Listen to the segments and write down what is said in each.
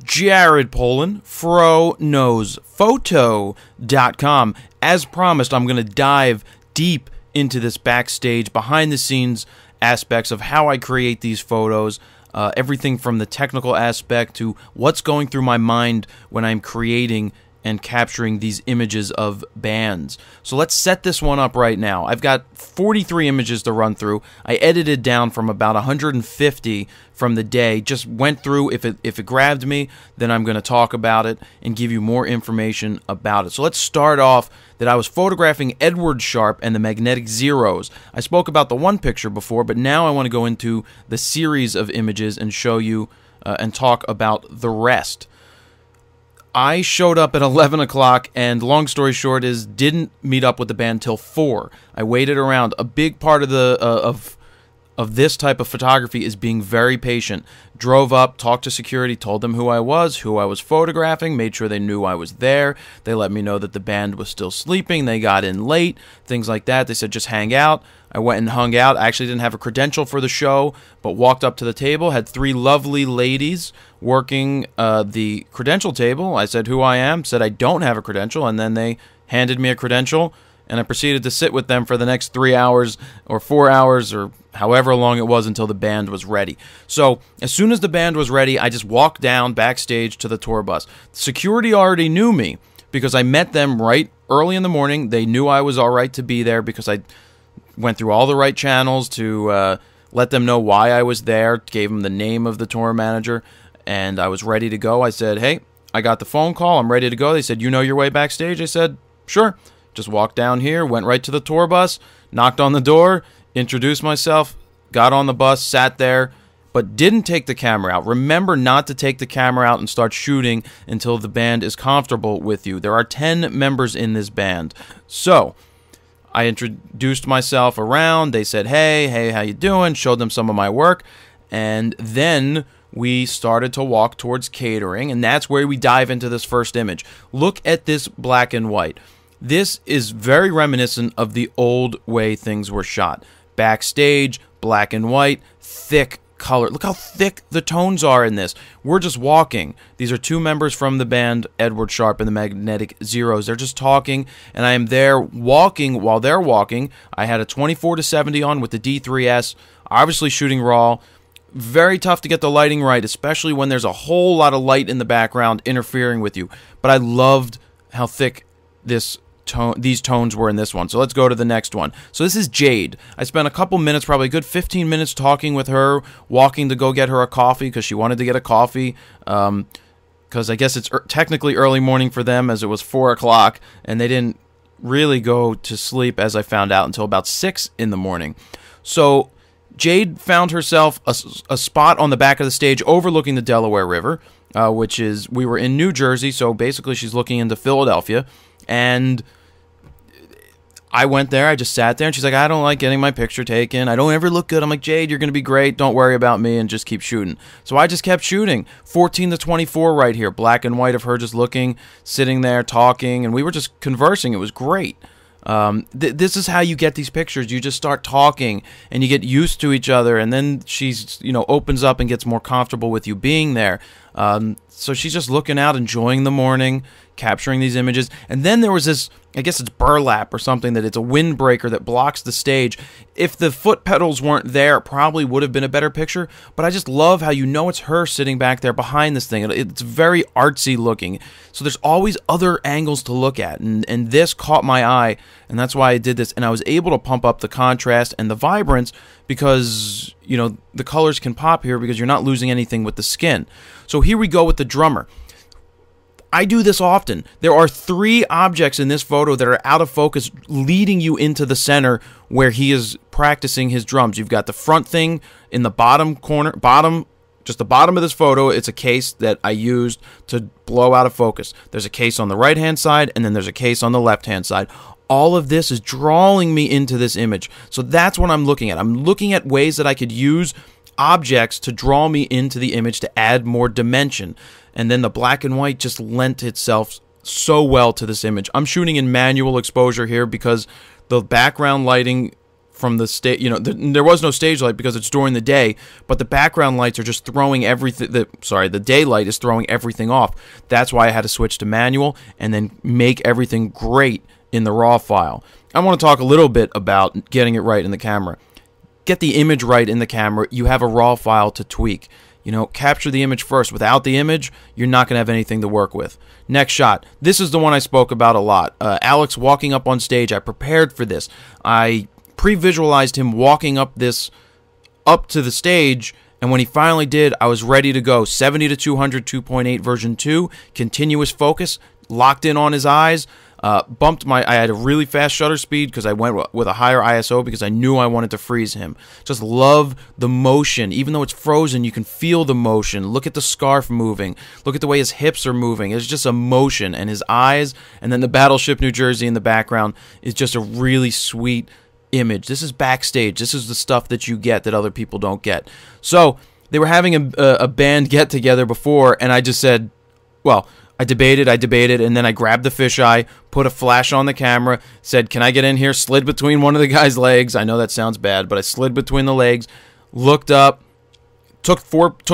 Jared Polin, FroKnowsPhoto.com. As promised, I'm going to dive deep into this backstage, behind-the-scenes aspects of how I create these photos, everything from the technical aspect to what's going through my mind when I'm creating and capturing these images of bands. So let's set this one up right now. I've got 43 images to run through. I edited down from about 150 from the day. Just went through. If it grabbed me, then I'm going to talk about it and give you more information about it. So let's start off that I was photographing Edward Sharpe and the Magnetic Zeros. I spoke about the one picture before, but now I want to go into the series of images and show you and talk about the rest. I showed up at 11 o'clock, and long story short is didn't meet up with the band till 4. I waited around. A big part of the of this type of photography is being very patient. Drove up, talked to security, told them who I was photographing, made sure they knew I was there. They let me know that the band was still sleeping. They got in late, things like that. They said just hang out. I went and hung out. I actually didn't have a credential for the show, but walked up to the table, had 3 lovely ladies working the credential table. I said who I am, said I don't have a credential, and then they handed me a credential, and I proceeded to sit with them for the next 3 hours or 4 hours or however long it was until the band was ready. So as soon as the band was ready, I just walked down backstage to the tour bus. Security already knew me because I met them right early in the morning. They knew I was all right to be there because I went through all the right channels to let them know why I was there, gave them the name of the tour manager, and I was ready to go. I said, hey, I got the phone call. I'm ready to go. They said, you know your way backstage? I said, sure. Just walked down here, went right to the tour bus, knocked on the door, introduced myself, got on the bus, sat there, but didn't take the camera out. Remember not to take the camera out and start shooting until the band is comfortable with you. There are 10 members in this band. So I introduced myself around. They said, hey, how you doing? Showed them some of my work. And then we started to walk towards catering, and that's where we dive into this first image. Look at this black and white. This is very reminiscent of the old way things were shot. Backstage, black and white, thick color. Look how thick the tones are in this. We're just walking. These are 2 members from the band, Edward Sharpe and the Magnetic Zeros. They're just talking, and I am there walking while they're walking. I had a 24-70 on with the D3S, obviously shooting raw. Very tough to get the lighting right, especially when there's a whole lot of light in the background interfering with you. But I loved how thick these tones were in this one. So let's go to the next one. So this is Jade. I spent a couple minutes, probably a good 15 minutes talking with her, walking to go get her a coffee because she wanted to get a coffee because I guess it's technically early morning for them as it was 4 o'clock, and they didn't really go to sleep, as I found out, until about 6 in the morning. So Jade found herself a spot on the back of the stage overlooking the Delaware River, which is, we were in New Jersey, so basically she's looking into Philadelphia, and I went there, I just sat there, and she's like, I don't like getting my picture taken. I don't ever look good. I'm like, Jade, you're going to be great. Don't worry about me, and just keep shooting. So I just kept shooting. 14-24 right here, black and white of her just looking, sitting there, talking, and we were just conversing. It was great. This is how you get these pictures. You just start talking, and you get used to each other, and then she's, opens up and gets more comfortable with you being there. So she's just looking out, enjoying the morning, capturing these images. And then there was this, I guess it's burlap or something, that it's a windbreaker that blocks the stage. If the foot pedals weren't there, it probably would have been a better picture. But I just love how it's her sitting back there behind this thing. It's very artsy looking. So there's always other angles to look at. And this caught my eye, and that's why I did this. And I was able to pump up the contrast and the vibrance because, the colors can pop here because you're not losing anything with the skin. So here we go with the drummer. I do this often. There are 3 objects in this photo that are out of focus, leading you into the center where he is practicing his drums. You've got the front thing in the bottom corner, just the bottom of this photo. It's a case that I used to blow out of focus. There's a case on the right-hand side, and then there's a case on the left-hand side. All of this is drawing me into this image. So that's what I'm looking at. I'm looking at ways that I could use objects to draw me into the image to add more dimension. And then the black and white just lent itself so well to this image. I'm shooting in manual exposure here because the background lighting from the stage. You know, there was no stage light because it's during the day, but the background lights are just throwing everything. The daylight is throwing everything off. That's why I had to switch to manual and then make everything great in the raw file. I want to talk a little bit about getting it right in the camera. Get the image right in the camera. You have a raw file to tweak. You know, capture the image first. Without the image, you're not going to have anything to work with. Next shot. This is the one I spoke about a lot. Alex walking up on stage. I prepared for this. I pre-visualized him walking up to the stage, and when he finally did, I was ready to go. 70 to 200, 2.8 version 2, continuous focus, locked in on his eyes. I had a really fast shutter speed because I went with a higher ISO because I knew I wanted to freeze him. Just love the motion. Even though it's frozen, you can feel the motion. Look at the scarf moving. Look at the way his hips are moving. It's just a motion. And his eyes, and then the Battleship New Jersey in the background is just a really sweet image. This is Backstage. This is the stuff that you get that other people don't get. So they were having a band get-together before, and I just said, well, I debated, and then I grabbed the fisheye, put a flash on the camera, said, can I get in here? Slid between one of the guy's legs. I know that sounds bad, but I slid between the legs, looked up, took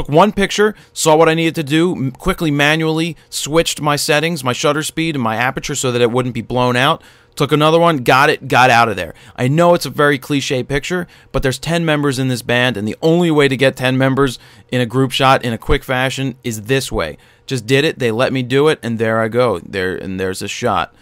one picture, saw what I needed to do, quickly manually switched my settings, my shutter speed, and my aperture so that it wouldn't be blown out. Took another one, got out of there. I know it's a very cliche picture, but there's 10 members in this band, and the only way to get 10 members in a group shot in a quick fashion is this way. Just did it, they let me do it, and there I go. There's a shot.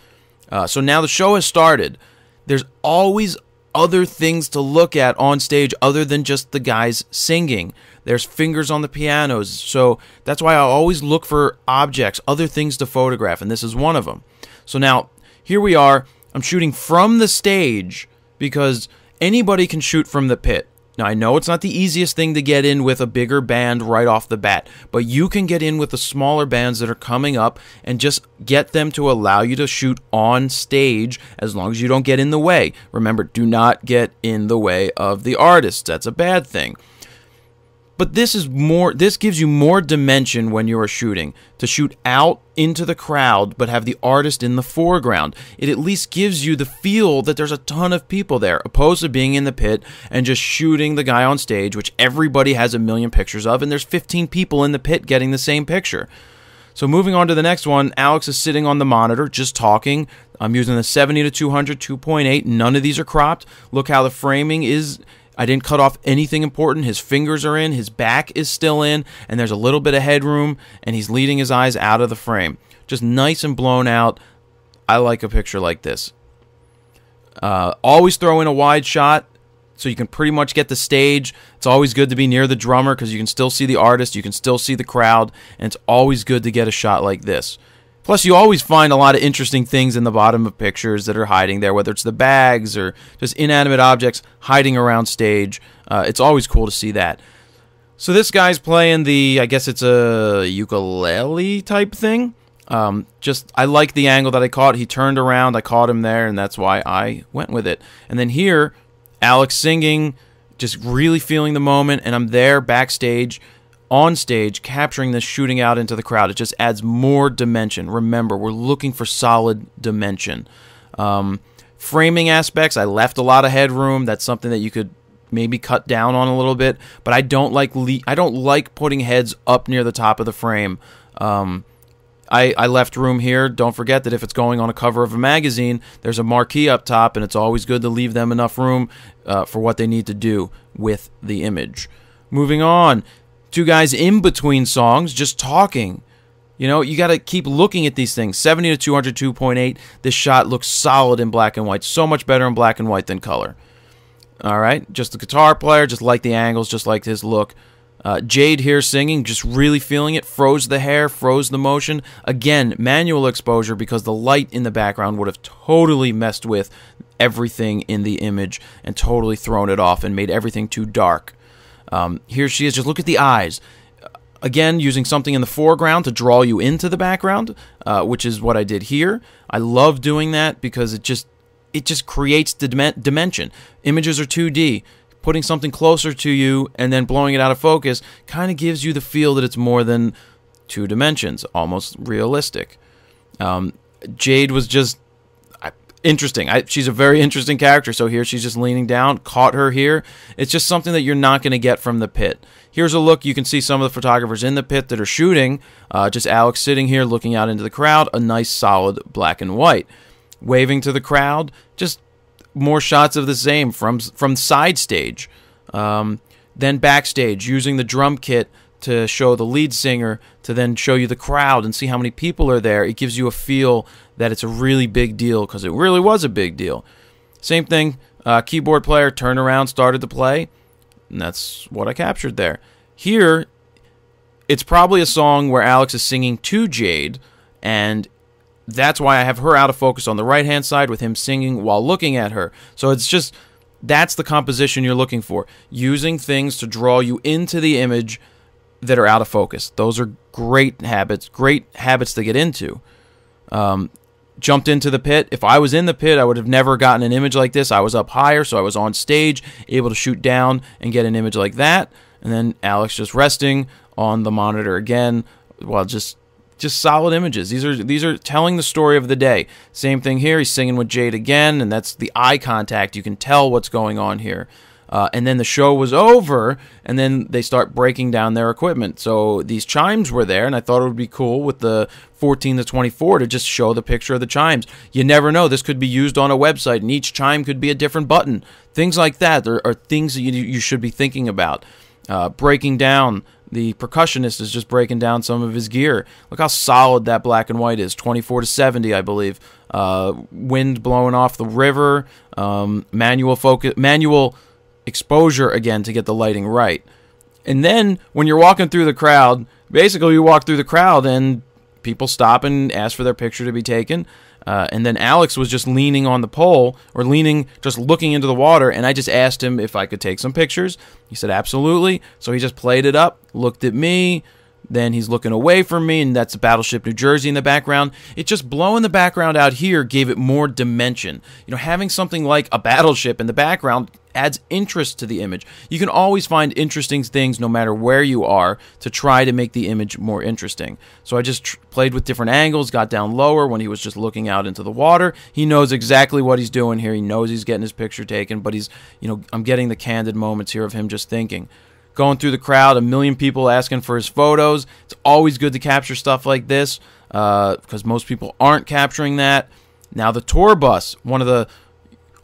So now the show has started. There's always other things to look at on stage other than just the guys singing. There's fingers on the pianos, so that's why I always look for objects, other things to photograph, and this is one of them. So now, here we are. I'm shooting from the stage because anybody can shoot from the pit. Now, I know it's not the easiest thing to get in with a bigger band right off the bat, but you can get in with the smaller bands that are coming up and just get them to allow you to shoot on stage as long as you don't get in the way. Remember, do not get in the way of the artists. That's a bad thing. But this gives you more dimension when you are shooting, to shoot out into the crowd but have the artist in the foreground. It at least gives you the feel that there's a ton of people there, opposed to being in the pit and just shooting the guy on stage, which everybody has a million pictures of, and there's 15 people in the pit getting the same picture. So moving on to the next one, Alex is sitting on the monitor just talking. I'm using the 70 to 200, 2.8. None of these are cropped. Look how the framing is. I didn't cut off anything important. His fingers are in, his back is still in, and there's a little bit of headroom, and he's leading his eyes out of the frame. Just nice and blown out. I like a picture like this. Always throw in a wide shot so you can pretty much get the stage. It's always good to be near the drummer because you can still see the artist, you can still see the crowd, and it's always good to get a shot like this. Plus, you always find a lot of interesting things in the bottom of pictures that are hiding there, whether it's the bags or just inanimate objects hiding around stage. It's always cool to see that. So this guy's playing I guess it's a ukulele type thing. I like the angle that I caught. He turned around, I caught him there, and that's why I went with it. And then here, Alex singing, just really feeling the moment, and I'm there backstage, on stage, capturing this, shooting out into the crowd. It just adds more dimension. Remember, we're looking for solid dimension. Framing aspects, I left a lot of headroom. That's something that you could maybe cut down on a little bit, but I don't like putting heads up near the top of the frame. I left room here. Don't forget that if it's going on a cover of a magazine, there's a marquee up top, and it's always good to leave them enough room for what they need to do with the image. Moving on. Two guys in between songs just talking. You know, you got to keep looking at these things. 70 to 200, 2.8. This shot looks solid in black and white. So much better in black and white than color. All right, just the guitar player, just like the angles, just like his look. Jade here singing, just really feeling it. Froze the hair, froze the motion. Again, manual exposure because the light in the background would have totally messed with everything in the image and totally thrown it off and made everything too dark. Here she is. Just look at the eyes. Again, using something in the foreground to draw you into the background, which is what I did here. I love doing that because it just creates the dimension. Images are 2D. Putting something closer to you and then blowing it out of focus kind of gives you the feel that it's more than 2 dimensions, almost realistic. Jade was just... interesting. She's a very interesting character. So here she's just leaning down, caught her here. It's just something that you're not going to get from the pit. Here's a look. You can see some of the photographers in the pit that are shooting. Just Alex sitting here looking out into the crowd. A nice solid black and white. Waving to the crowd. Just more shots of the same from side stage. Then backstage, using the drum kit to show the lead singer, to then show you the crowd and see how many people are there. It gives you a feel that it's a really big deal, because it really was a big deal. Same thing, keyboard player turned around, started to play, and that's what I captured there. Here, it's probably a song where Alex is singing to Jade, and that's why I have her out of focus on the right-hand side with him singing while looking at her. So it's just, that's the composition you're looking for, using things to draw you into the image that are out of focus. Those are great habits to get into. Jumped into the pit. If I was in the pit, I would have never gotten an image like this. I was up higher, so I was on stage, able to shoot down and get an image like that. And then Alex just resting on the monitor again, while just solid images. These are telling the story of the day. Same thing here. He's singing with Jade again, and that's the eye contact. You can tell what's going on here. And then the show was over, and then they start breaking down their equipment. So these chimes were there, and I thought it would be cool with the 14 to 24 to just show the picture of the chimes. You never know. This could be used on a website, and each chime could be a different button. Things like that are things that you should be thinking about. Breaking down. The percussionist is just breaking down some of his gear. Look how solid that black and white is. 24 to 70, I believe. Wind blowing off the river. Manual exposure again to get the lighting right. And then when you're walking through the crowd, basically you walk through the crowd and people stop and ask for their picture to be taken. And then Alex was just leaning on the pole, or leaning, just looking into the water, and I just asked him if I could take some pictures. He said absolutely. So he just played it up, looked at me, then he's looking away from me, and that's Battleship New Jersey in the background. It just blowing the background out here gave it more dimension. You know, having something like a battleship in the background adds interest to the image. You can always find interesting things no matter where you are to try to make the image more interesting. So I just played with different angles, got down lower when he was just looking out into the water. He knows exactly what he's doing here. He knows he's getting his picture taken, but he's, I'm getting the candid moments here of him just thinking. Going through the crowd, a million people asking for his photos. It's always good to capture stuff like this because most people aren't capturing that. Now the tour bus, one of the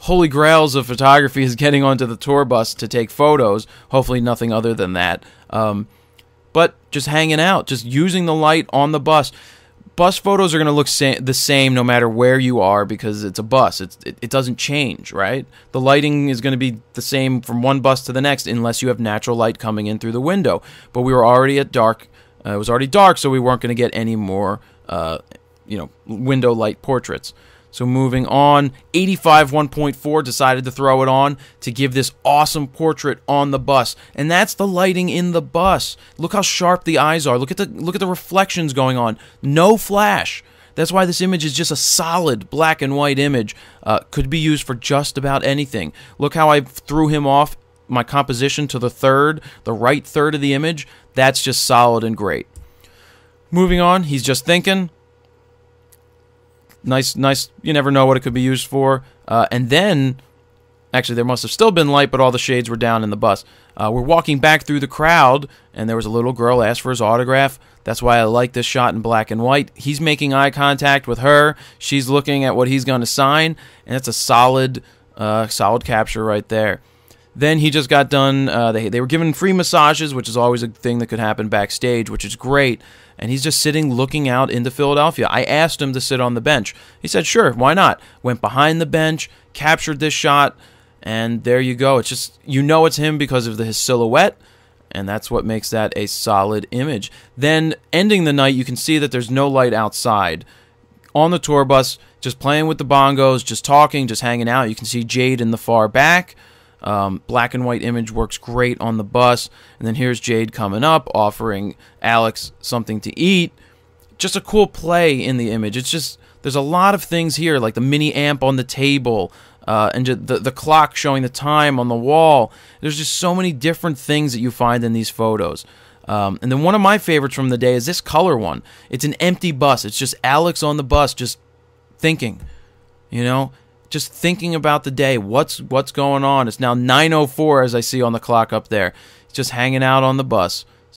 holy grails of photography, is getting onto the tour bus to take photos. Hopefully nothing other than that. But just hanging out, just using the light on the bus. Bus photos are going to look the same no matter where you are because it's a bus. It doesn't change, right? The lighting is going to be the same from one bus to the next unless you have natural light coming in through the window. But we were already at dark. It was already dark, so we weren't going to get any more, window light portraits. So moving on, 85 1.4 decided to throw it on to give this awesome portrait on the bus. And that's the lighting in the bus. Look how sharp the eyes are. Look at the reflections going on. No flash. That's why this image is just a solid black and white image. Could be used for just about anything. Look how I threw him off my composition to the right third of the image. That's just solid and great. Moving on, he's just thinking. Nice, you never know what it could be used for. And then, actually there must have still been light, but all the shades were down in the bus. We're walking back through the crowd, and there was a little girl asked for his autograph. That's why I like this shot in black and white. He's making eye contact with her. She's looking at what he's going to sign, and it's a solid capture right there. Then he just got done. They were given free massages, which is always a thing that could happen backstage, which is great. And he's just sitting looking out into Philadelphia. I asked him to sit on the bench. He said, sure, why not? Went behind the bench, captured this shot, and there you go. It's just, it's him because of his silhouette, and that's what makes that a solid image. Then, ending the night, you can see that there's no light outside. On the tour bus, just playing with the bongos, just talking, just hanging out. You can see Jade in the far back. Black and white image works great on the bus. And then here's Jade coming up, offering Alex something to eat. Just a cool play in the image. It's just, there's a lot of things here, like the mini amp on the table, and the clock showing the time on the wall. There's just so many different things that you find in these photos. And then one of my favorites from the day is this color one. It's an empty bus. It's just Alex on the bus just thinking, just thinking about the day. What's going on? It's now 9:04 as I see on the clock up there. Just hanging out on the bus.